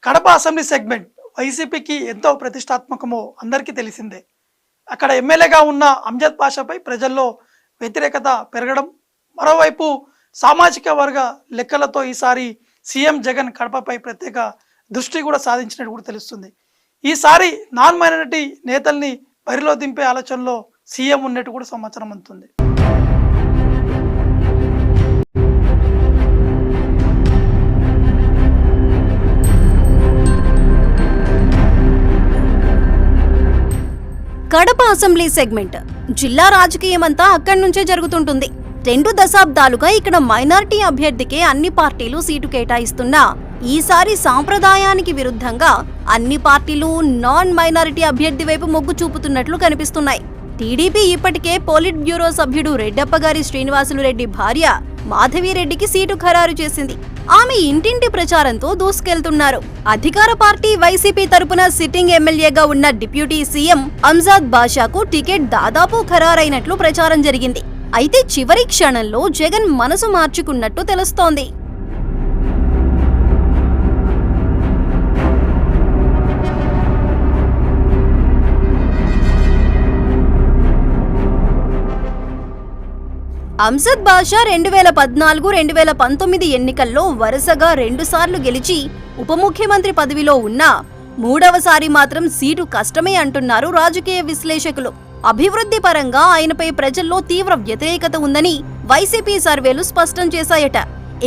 Kadapa assembly segment వైసీపీకి ఎంతో ప్రతిష్టాత్మకమో అందరికీ తెలిసిందే. అక్కడ ఎమ్మెల్యేగా ఉన్న అంజద్ పాషాపై ప్రజల్లో వ్యతిరేకత పెరగడం, మరోవైపు సామాజిక వర్గ లెక్కలతో ఈసారి సీఎం జగన్ కడపపై ప్రత్యేక దృష్టి కూడా సాధించినట్టు కూడా తెలుస్తుంది. ఈసారి నాన్ మైనారిటీ నేతల్ని బరిలో దింపే ఆలోచనలో సీఎం ఉన్నట్టు కూడా సమాచారం అందుతుంది. కడప అసెంబ్లీ సెగ్మెంట్ జిల్లా రాజకీయమంతా అక్కడి నుంచే జరుగుతుంటుంది. 2 దశాబ్దాలుగా ఇక్కడ మైనారిటీ అభ్యర్థికే అన్ని పార్టీలు సీటు కేటాయిస్తున్నా ఈసారి సాంప్రదాయానికి విరుద్ధంగా అన్ని పార్టీలు నాన్ మైనారిటీ అభ్యర్థి వైపు మొగ్గు చూపుతున్నట్లు కనిపిస్తున్నాయి. టీడీపీ ఇప్పటికే పోలిట్ బ్యూరో సభ్యుడు రెడ్డప్పగారి శ్రీనివాసులు రెడ్డి భార్య మాధవిరెడ్డికి సీటు ఖరారు చేసింది. ఆమె ఇంటింటి ప్రచారంతో దూసుకెళ్తున్నారు. అధికార పార్టీ వైసీపీ తరపున సిట్టింగ్ ఎమ్మెల్యేగా ఉన్న డిప్యూటీ సీఎం అంజద్ బాషాకు టికెట్ దాదాపు ఖరారైనట్లు ప్రచారం జరిగింది. అయితే చివరి క్షణంలో జగన్ మనసు మార్చుకున్నట్టు తెలుస్తోంది. అంజద్ బాషా 2014-2019 ఎన్నికల్లో వరుసగా 2 సార్లు గెలిచి ఉప ముఖ్యమంత్రి పదవిలో ఉన్నా 3వసారి మాత్రం సీటు కష్టమే అంటున్నారు రాజకీయ విశ్లేషకులు. అభివృద్ధి పరంగా ఆయనపై ప్రజల్లో తీవ్ర వ్యతిరేకత ఉందని వైసీపీ సర్వేలు స్పష్టం చేశాయట.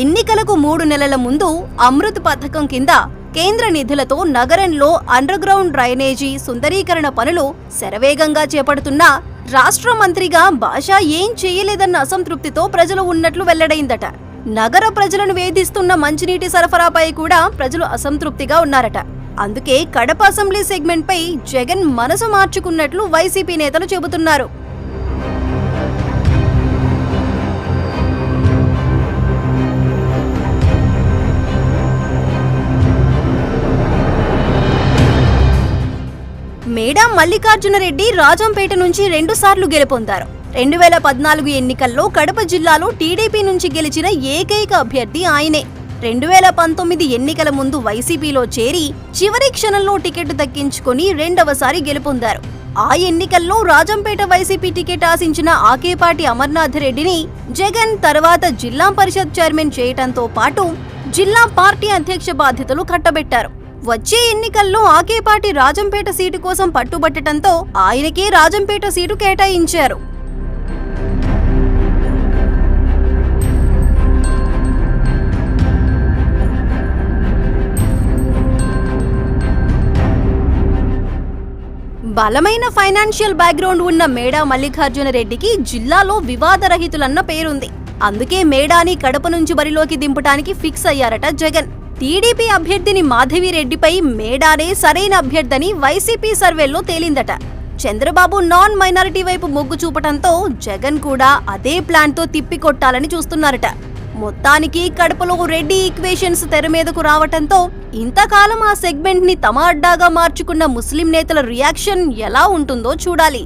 ఎన్నికలకు 3 నెలల ముందు అమృత్ పథకం కింద కేంద్ర నిధులతో నగరంలో అండర్ గ్రౌండ్ డ్రైనేజీ సుందరీకరణ పనులు శరవేగంగా చేపడుతున్నా రాష్ట్ర మంత్రిగా బాషా ఏం చేయలేదన్న అసంతృప్తితో ప్రజలు ఉన్నట్లు వెల్లడైందట. నగర ప్రజలను వేధిస్తున్న మంచినీటి సరఫరాపై కూడా ప్రజలు అసంతృప్తిగా ఉన్నారట. అందుకే కడప అసెంబ్లీ సెగ్మెంట్ పై జగన్ మనసు మార్చుకున్నట్లు వైసీపీ నేతలు చెబుతున్నారు. మేడా మల్లికార్జునరెడ్డి రాజంపేట నుంచి 2 సార్లు గెలుపొందారు. 2014 ఎన్నికల్లో కడప జిల్లాలో టీడీపీ నుంచి గెలిచిన ఏకైక అభ్యర్థి ఆయనే. 2019 ఎన్నికల ముందు వైసీపీలో చేరి చివరి క్షణంలో టికెట్ దక్కించుకుని 2వసారి గెలుపొందారు. ఆ ఎన్నికల్లో రాజంపేట వైసీపీ టికెట్ ఆశించిన ఆకేపాటి అమర్నాథ్ రెడ్డిని జగన్ తర్వాత జిల్లా పరిషత్ చైర్మన్ చేయటంతో పాటు జిల్లా పార్టీ అధ్యక్ష బాధ్యతలు కట్టబెట్టారు. వచ్చే ఎన్నికల్లో ఆకేపాటి రాజంపేట సీటు కోసం పట్టుబట్టడంతో ఆయనకే రాజంపేట సీటు కేటాయించారు. బలమైన ఫైనాన్షియల్ బ్యాక్గ్రౌండ్ ఉన్న మేడా మల్లికార్జునరెడ్డికి జిల్లాలో వివాదరహితులన్న పేరుంది. అందుకే మేడాని కడప నుంచి బరిలోకి దింపడానికి ఫిక్స్ అయ్యారట జగన్. టీడీపీ అభ్యర్థిని మాధవిరెడ్డిపై మేడానే సరైన అభ్యర్థని వైసీపీ సర్వేల్లో తేలిందట. చంద్రబాబు నాన్ మైనారిటీ వైపు మొగ్గు చూపటంతో జగన్ కూడా అదే ప్లాన్తో తిప్పికొట్టాలని చూస్తున్నారట. మొత్తానికి కడపలో రెడ్డి ఈక్వేషన్స్ తెర మీదకు రావటంతో ఇంతకాలం ఆ సెగ్మెంట్ ని తమ అడ్డాగా మార్చుకున్న ముస్లిం నేతల రియాక్షన్ ఎలా ఉంటుందో చూడాలి.